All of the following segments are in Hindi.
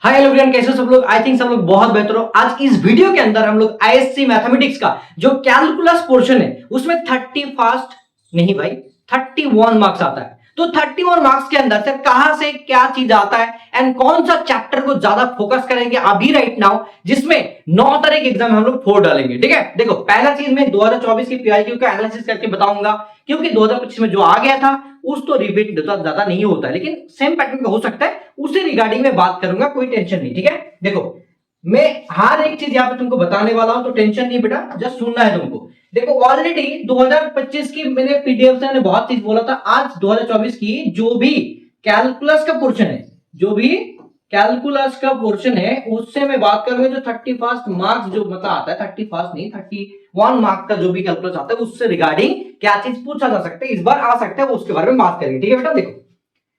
हाय हेलो एवरीवन, कैसे हो सब लोग। आई थिंक सब लोग बहुत बेहतर हो। आज इस वीडियो के अंदर हम लोग आईएससी मैथमेटिक्स का जो कैलकुलस पोर्शन है उसमें 31 नहीं भाई 31 मार्क्स आता है। तो 31 मार्क्स के अंदर से कहां से क्या चीज आता है एंड कौन सा चैप्टर को ज्यादा फोकस करेंगे अभी राइट नाउ, जिसमें 9 तरह के एग्जाम हम लोग 4 डालेंगे। ठीक है, देखो पहला चीज मैं 2024 की पीआईक्यू का एनालिसिस करके बताऊंगा, क्योंकि 2025 में जो आ गया था उस तो रिपीट ज्यादा नहीं होता है, लेकिन सेम पैटर्न का हो सकता है, उससे रिगार्डिंग में बात करूंगा, कोई टेंशन नहीं। ठीक है, देखो मैं हर एक चीज यहाँ पे तुमको बताने वाला हूं, तो टेंशन नहीं बेटा, जस्ट सुनना है तुमको। देखो ऑलरेडी 2025 की मैंने पीडीएफ से बहुत चीज बोला था। आज 2024 की जो भी कैलकुलस का पोर्शन है, जो भी कैलकुलस का पोर्शन है उससे मैं बात करूंगा। जो 31 मार्क्स जो मतलब आता है, 31 नहीं 31 मार्क्स का जो भी कैलकुलस आता है उससे रिगार्डिंग क्या चीज पूछा जा सकता है, इस बार आ सकता है, उसके बारे में बात करेंगे। ठीक है बेटा, देखो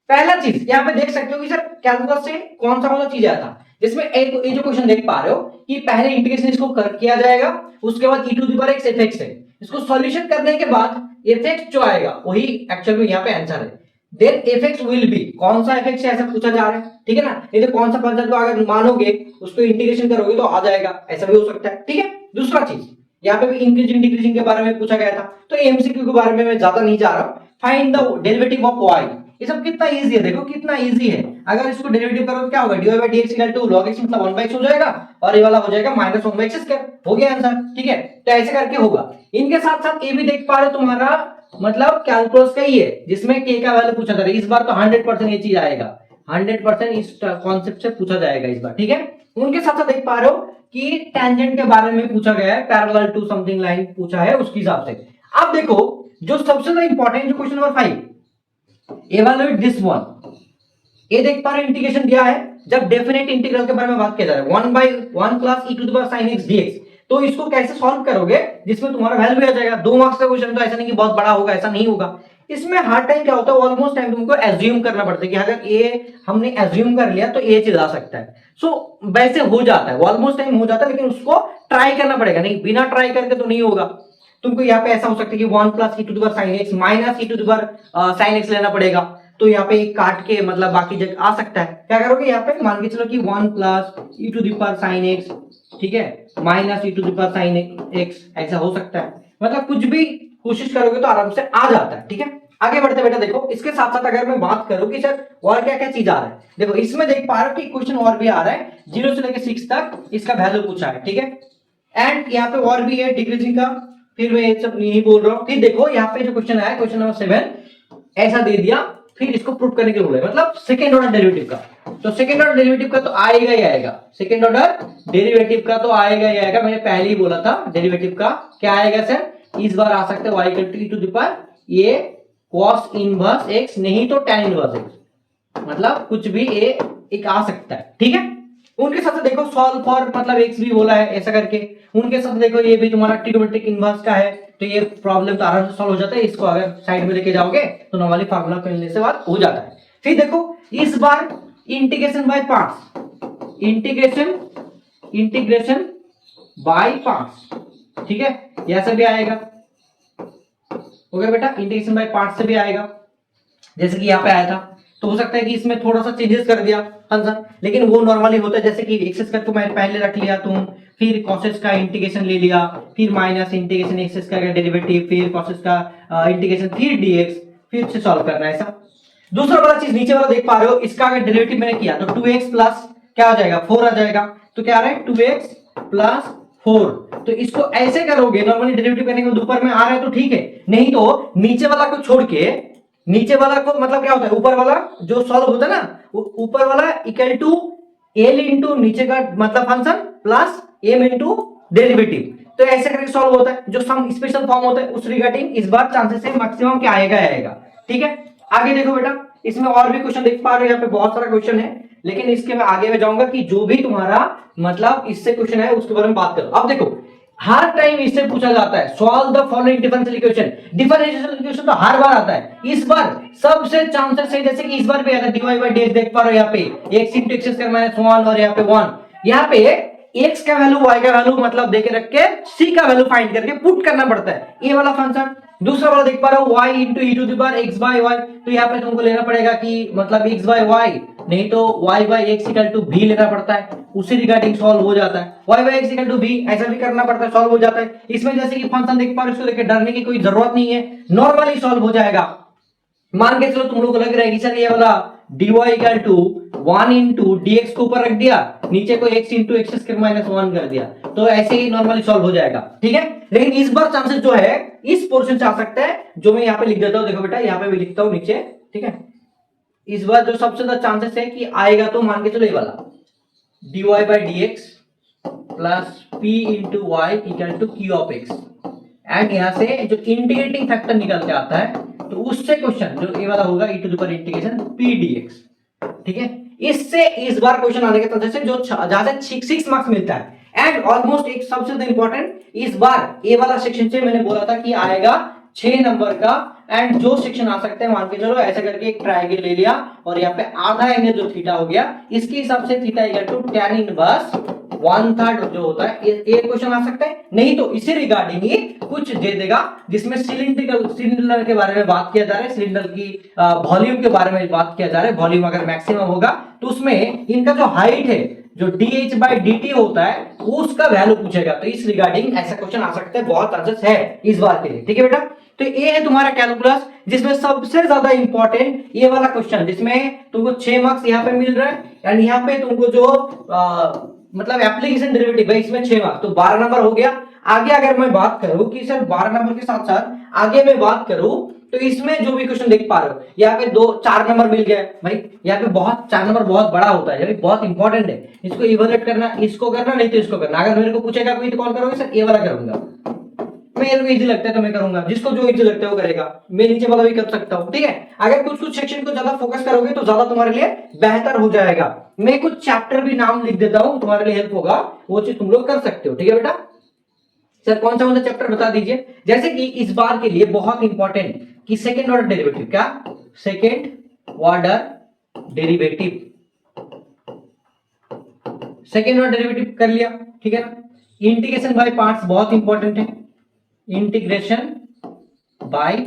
पहला चीज यहाँ पे देख सकते हो कि सर कैलकुलस से कौन सा चीज आया था, जिसमें एक ये जो क्वेश्चन देख पा रहे हो कि पहले इंटीग्रेशन इसको किया जाएगा, उसके बाद e to the power x fx है, इसको सॉल्यूशन करने के बाद fx जो आएगा वही एक्चुअल में यहाँ पे आंसर है। देन fx विल बी, कौन सा fx है ऐसा पूछा जा रहा है। ठीक है ना, ये तो कौन सा फंक्शन को अगर मानोगे उसको इंटीग्रेशन करोगे तो आ जाएगा, ऐसा भी हो सकता है। ठीक है, दूसरा चीज यहाँ पे भी इंक्रीजिंग डिक्रीजिंग के बारे में पूछा गया था, तो एमसीक्यू के बारे में मैं ज्यादा नहीं जा रहा हूं। Find the derivative of y, ये सब कितना इजी है, देखो कितना इजी है। अगर इसको डेरिवेटिव करो तो क्या होगा, dy by dx equal to log x मतलब 1/x हो जाएगा, और ये वाला हो जाएगा माइनस 1/x स्क्वायर, हो गया आंसर। ठीक है, तो ऐसे करके होगा। इनके साथ साथ ये भी देख पा रहे हो तुम्हारा मतलब कैलकुलस का ही है, जिसमें k का वैल्यू पूछा जा रहा है। इस बार तो 100% ये चीज आएगा, 100% इस कॉन्सेप्ट से पूछा जाएगा इस बार। ठीक है, उनके साथ साथ देख पा रहे हो कि टेंजेंट के बारे में पूछा गया है, पैरेलल टू समथिंग लाइन पूछा है उसके हिसाब से। अब देखो जो सबसे ज्यादा इंपॉर्टेंट जो question number 5, evaluate this one, ये देख पा रहे इंटीग्रेशन दिया है। जब डेफिनेट इंटीग्रल के बारे में बात किया जा रहा है 1/1 plus e to the power sin x dx, तो इसको कैसे सॉल्व करोगे जिसमें तुम्हारा वैल्यू आ जाएगा। 2 मार्क्स का क्वेश्चन, तो ऐसा नहीं कि बहुत बड़ा होगा, ऐसा नहीं होगा। इसमें हर टाइम क्या होता है, ऑलमोस्ट टाइम तुमको एज्यूम करना पड़ता है कि अगर ए हमने एज्यूम कर लिया तो ए चीज आ सकता है। सो वैसे हो जाता है, ऑलमोस्ट टाइम हो जाता है, लेकिन उसको ट्राई करना पड़ेगा, नहीं बिना ट्राई करके तो नहीं होगा। तुमको यहाँ पे ऐसा हो सकता है कि 1 plus e to the power sin x minus e to the power sin x लेना पड़ेगा, तो यहाँ पे काट के मतलब बाकी जगह आ सकता है। क्या करोगे यहाँ पे मान के चलो कि 1 plus e to the power sin x, ठीक है, minus e to the power sin x, ऐसा हो सकता है। मतलब कुछ भी कोशिश करोगे तो आराम से आ जाता है। ठीक है, आगे बढ़ते बेटा। देखो इसके साथ साथ अगर मैं बात करूं कि सर और क्या क्या चीज आ रहा है, देखो इसमें देख पा रहे हो कि क्वेश्चन और भी आ रहा है, 0 से लेकर 6 तक इसका वैल्यू पूछा है। ठीक है, एंड यहाँ पे और भी है डिक्रीजिंग का, फिर मैं ये सब नहीं बोल रहा हूँ। फिर देखो यहाँ पे जो क्वेश्चन आया, क्वेश्चन नंबर 7 ऐसा दे दिया, फिर इसको प्रूव करने के बोले, मतलब सेकंड ऑर्डर डेरिवेटिव का। तो सेकंड ऑर्डर डेरिवेटिव का तो आएगा ही आएगा, सेकंड ऑर्डर डेरिवेटिव का तो आएगा ही आएगा। मैंने पहले ही बोला था डेरिवेटिव का क्या आएगा सर, इस बार आ सकता है y equal to e to the power ये cos इनवर्स x, नहीं तो tan इनवर्स x, मतलब कुछ भी एक आ सकता है। ठीक है, उनके साथ देखो सॉल्व फॉर मतलब x भी बोला है ऐसा करके। उनके साथ देखो ये भी तुम्हारा ट्रिग्नोमेट्रिक इनवर्स का है, तो ये प्रॉब्लम तो आराम से सॉल्व हो जाता है। इसको अगर साइड में लेके जाओगे तो नॉर्मली फार्मूला करने से बाद हो जाता है। फिर देखो इस बार integration by parts, integration by parts, ठीक है, ऐसा भी आएगा। हो गया बेटा, इंटीग्रेशन बाय पार्ट्स से भी आएगा, जैसे कि यहाँ पे आया था। तो हो सकता है कि इसमें थोड़ा सा चेंजेस कर दिया आंसर, लेकिन वो नॉर्मली होता है, जैसे कि एक्स स्क्वायर को मैं पहले रख लिया तुम, फिर कॉसेस का इंटीग्रेशन ले लिया, फिर माइनस इंटीग्रेशन एक्स स्क्वायर का डेरिवेटिव, फिर कॉसेस का इंटीग्रेशन, फिर डीएक्स, फिर से सॉल्व करना है ऐसा। दूसरा वाला चीज नीचे वाला देख पा रहे हो, इसका अगर डेरिवेटिव मैंने किया तो 2x प्लस क्या आ जाएगा 4 आ जाएगा। तो क्या आ रहा है 2x प्लस 4, तो इसको ऐसे करोगे नॉर्मली डेरिवेटिव करने के ऊपर में आ रहा है तो ठीक है, नहीं तो नीचे वाला को छोड़ के, नीचे वाला को मतलब क्या होता है, ऊपर वाला जो सॉल्व होता है ना, ऊपर वाला इक्वल टू एल इंटू नीचे का मतलब function plus M into derivative, तो ऐसे करके सॉल्व होता है। जो सम स्पेशल फॉर्म होता है उस रिगार्डिंग इस बार चांसेस है मैक्सिमम क्या आएगा आएगा। ठीक है, आगे देखो बेटा, इसमें और भी क्वेश्चन देख पा रहे हो, यहाँ पे बहुत सारा क्वेश्चन है, लेकिन इसके मैं आगे में जाऊंगा कि जो भी तुम्हारा मतलब इससे क्वेश्चन है उसके बारे में बात करो। अब देखो हर टाइम इससे पूछा जाता है solve the following differential equation, differential equation तो हर बार आता है, इस बार सबसे चांसेस है, जैसे कि इस बार भी आया था dy by dx, देख पा रहे हो यहाँ पे x into x square minus 1 और यहाँ पे 1, यहाँ पे x का वैल्यू y का वैल्यू मतलब देके रख के c का वैल्यू फाइंड करके पुट करना पड़ता है। ये वाला फंक्शन दूसरा वाला देख पा रहे हो y into e to the power x by y, तो यहाँ पे तुमको लेना पड़ेगा कि मतलब x बाय वाई, नहीं तो y by x equal to v लेना पड़ता है, उसी रिगार्डिंग सॉल्व हो जाता है। y by x equal to v ऐसा भी करना पड़ता है, सॉल्व हो जाता है। इसमें जैसे कि फंक्शन देख पा रहे हो, इसको लेकर डरने की कोई जरूरत नहीं है, नॉर्मली सॉल्व हो जाएगा। मान के चलो तुम लोग को लग रहा है कि सर ये वाला dy equal to 1 into dx को ऊपर रख दिया, नीचे को x into x square minus 1 कर दिया, तो ऐसे ही नॉर्मली सॉल्व हो जाएगा, ठीक है। लेकिन इस बार चांसेस जो है इस पोर्शन से आ सकता है, जो मैं यहाँ पे लिख देता हूँ, देखो बेटा यहाँ पे भी लिखता हूँ नीचे, ठीक है। इस बार जो सबसे ज्यादा चांसेस है कि आएगा, तो मान के चलो ये वाला dy by dx plus p into y equal to q of x, and यहाँ से जो इंटीग्रेटिंग फैक्टर निकल के आता है, तो उससे क्वेश्चन जो ये वाला होगा e to the power integration p dx, ठीक है। इससे इस बार क्वेश्चन आने के चांसेस है, जो जहां से 6 मार्क्स मिलता है। एंड ऑलमोस्ट एक सबसे ज्यादा इंपॉर्टेंट, इस बार ये वाला सेक्शन से मैंने बोला था कि आएगा 6 नंबर का, एंड जो सेक्शन आ सकते हैं मान के चलो ऐसा करके एक ट्रायंगल ले लिया, और यहाँ पे आधा एंगल जो थीटा हो गया, इसके हिसाब से theta equal to tan inverse 1/3 जो होता है, ये क्वेश्चन आ सकता है। नहीं तो इसी रिगार्डिंग ही कुछ दे देगा, जिसमें सिलेंडर के बारे में बात किया जा रहा है, सिलेंडर की वॉल्यूम के बारे में बात किया जा रहा है। वॉल्यूम अगर मैक्सिमम होगा तो उसमें इनका जो हाइट है, जो dh बाई dt होता है, उसका वैल्यू पूछेगा, तो इस रिगार्डिंग ऐसा क्वेश्चन आ सकता है, बहुत चांसेस है इस बार के लिए, ठीक है बेटा। तो ये है तुम्हारा कैलकुलस, जिसमें सबसे ज्यादा इंपॉर्टेंट ये वाला क्वेश्चन, जिसमें तुमको 6 मार्क्स यहाँ पे मिल रहा है, एंड यहाँ पे तुमको जो मतलब एप्लीकेशन डेरिवेटिव है, इसमें 6 मार्क्स, तो 12 नंबर हो गया। आगे अगर मैं बात करूं कि सर 12 नंबर के साथ साथ आगे मैं बात करूं, तो इसमें जो भी क्वेश्चन देख पा रहे हो, यहाँ पे 4 नंबर मिल गया भाई, यहाँ पे बहुत 4 नंबर बहुत बड़ा होता है, बहुत इंपॉर्टेंट है, इसको इवैल्यूएट करना, इसको करना, नहीं तो इसको करना। अगर मेरे को पूछेगा कोई तो कौन करोगे, सर ये वाला करूंगा, मेरे को इजी लगता है तो मैं करूंगा, जिसको जो इजी लगता है वो करेगा, मैं नीचे वाला भी कर सकता हूँ, ठीक है। अगर कुछ सेक्शन को ज्यादा फोकस करोगे तो ज्यादा तुम्हारे लिए बेहतर हो जाएगा। मैं कुछ चैप्टर भी नाम लिख देता हूँ, तुम्हारे लिए हेल्प होगा, वो चीज तुम लोग कर सकते हो, ठीक है बेटा। सर कौन सा चैप्टर बता दीजिए। जैसे कि इस बार के लिए बहुत इंपॉर्टेंट कि सेकेंड ऑर्डर डेरिवेटिव, क्या second order derivative, second order derivative कर लिया, ठीक है ना। इंटीग्रेशन बाय पार्ट्स बहुत इंपॉर्टेंट है, integration by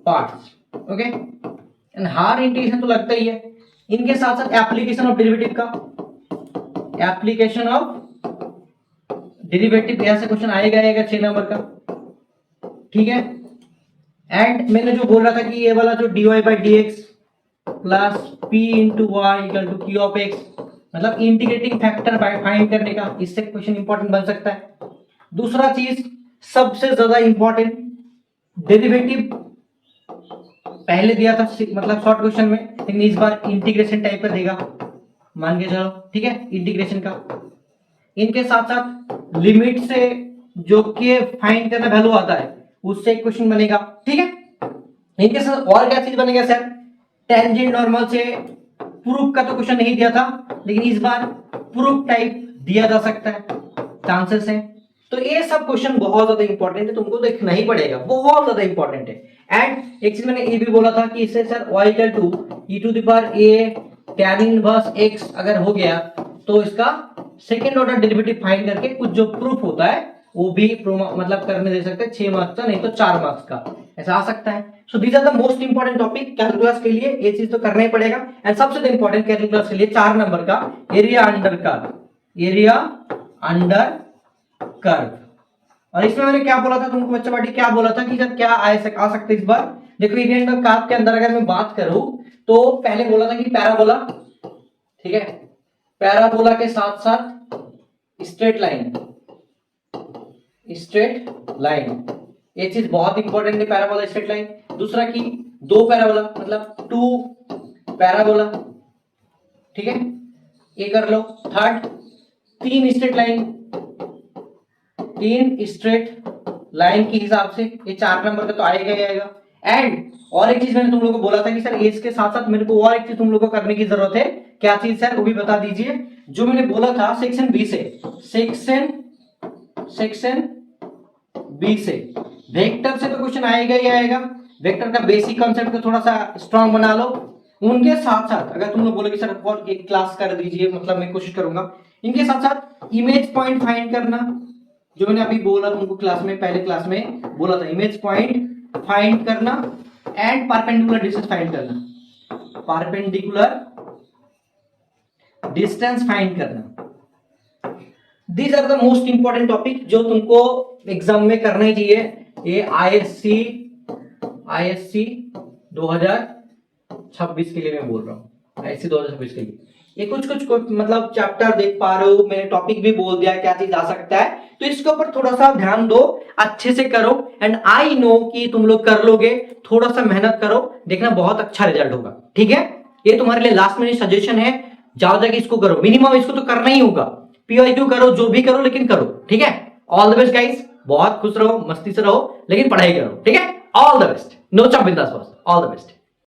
parts, okay. And हार इंटीग्रेशन तो लगता ही है, इनके साथ साथ एप्लीकेशन ऑफ डेरिवेटिव का, एप्लीकेशन ऑफ डेरिवेटिव यहां से क्वेश्चन आएगा 6 नंबर का, ठीक है। एंड मैंने जो बोल रहा था कि ये वाला जो dy by dx plus p into y equal to q of x, मतलब इंटीग्रेटिंग फैक्टर फाइंड करने का, इससे क्वेश्चन इंपॉर्टेंट बन सकता है। दूसरा चीज सबसे ज्यादा इंपॉर्टेंट, डेरिवेटिव पहले दिया था मतलब शॉर्ट क्वेश्चन में, लेकिन इस बार इंटीग्रेशन टाइप का देगा, मान के चलो, ठीक है, इंटीग्रेशन का। इनके साथ साथ लिमिट से जो कि फाइंड करना वैल्यू आता है, उससे एक क्वेश्चन बनेगा, ठीक है। इनके साथ और क्या चीज बनेगा सर, टेंजेंट नॉर्मल से प्रूफ का तो क्वेश्चन नहीं दिया था, लेकिन इस बार प्रूफ टाइप दिया जा सकता है, चांसेस है। तो ये सब क्वेश्चन बहुत ज्यादा इंपॉर्टेंट है, तुमको देखना ही पड़ेगा, बहुत ज्यादा इंपॉर्टेंट है। एंड एक चीज मैंने ये भी बोला था कि इससे sir y equal to e to the power a tan inverse x अगर हो गया, तो इसका सेकेंड ऑर्डर डेरिवेटिव फाइंड करके कुछ जो प्रूफ होता है वो भी मतलब करने दे सकते हैं, 6 मार्क्स का, नहीं तो 4 मार्क्स का, ऐसा आ सकता है। So these are the most important topic calculus के लिए, ये चीज तो करना ही पड़ेगा। एंड सबसे इंपॉर्टेंट कैलकुलस के लिए 4 नंबर का area under curve, area under curve. और इसमें मैंने क्या बोला था तुमको बच्चा पार्टी, क्या बोला था कि जब क्या आ सकते इस बार, देखो एरिया अंडर कर्व के अंदर अगर मैं बात करूं, तो पहले बोला था कि पैराबोला, ठीक है, पैराबोला के साथ साथ स्ट्रेट लाइन, स्ट्रेट लाइन, ये चीज बहुत इंपॉर्टेंट है, पैराबोला स्ट्रेट लाइन। दूसरा की 2 पैराबोला मतलब 2 पैराबोला, ठीक है, ये कर लो। Third 3 straight line, 3 straight line के हिसाब से ये 4 नंबर का तो आएगा ही आएगा। एंड और एक चीज मैंने तुम लोगों को बोला था कि सर इसके साथ साथ मेरे को और एक चीज तुम लोगों को करने की जरूरत है, क्या चीज सर वो भी बता दीजिए। जो मैंने बोला था सेक्शन बी से, सेक्शन बी से वेक्टर से तो क्वेश्चन आएगा ही आएगा, वेक्टर का बेसिक कॉन्सेप्ट को थोड़ा सा स्ट्रांग बना लो। उनके साथ साथ अगर तुम लोग बोलोगे सर और एक क्लास कर दीजिए, मतलब मैं कोशिश करूंगा, इनके साथ साथ इमेज पॉइंट फाइंड करना, जो मैंने अभी बोला तुमको क्लास में, पहले क्लास में बोला था, इमेज पॉइंट फाइंड करना एंड परपेंडिकुलर डिस्टेंस फाइंड करना, परपेंडिकुलर डिस्टेंस फाइंड करना। These are the most important topic जो तुमको एग्जाम में करना ही चाहिए। ये आईएससी 2026 के लिए मैं बोल रहा हूँ, आईएससी 2026 के लिए। ये कुछ मतलब चैप्टर देख पा रहे हो, मैंने टॉपिक भी बोल दिया क्या चीज आ सकता है, तो इसके ऊपर थोड़ा सा ध्यान दो, अच्छे से करो एंड आई नो कि तुम लोग कर लोगे। थोड़ा सा मेहनत करो, देखना बहुत अच्छा रिजल्ट होगा। ठीक है, ये तुम्हारे लिए लास्ट मिनट सजेशन है, जाओ जाके इसको करो, मिनिमम इसको तो करना ही होगा। पीवाईक्यू करो, जो भी करो, लेकिन करो। ठीक है, ऑल द बेस्ट गाइस, बहुत खुश रहो, मस्ती से रहो, लेकिन पढ़ाई करो। ठीक है, ऑल द बेस्ट, नो चप बिंदास बॉस, ऑल द बेस्ट।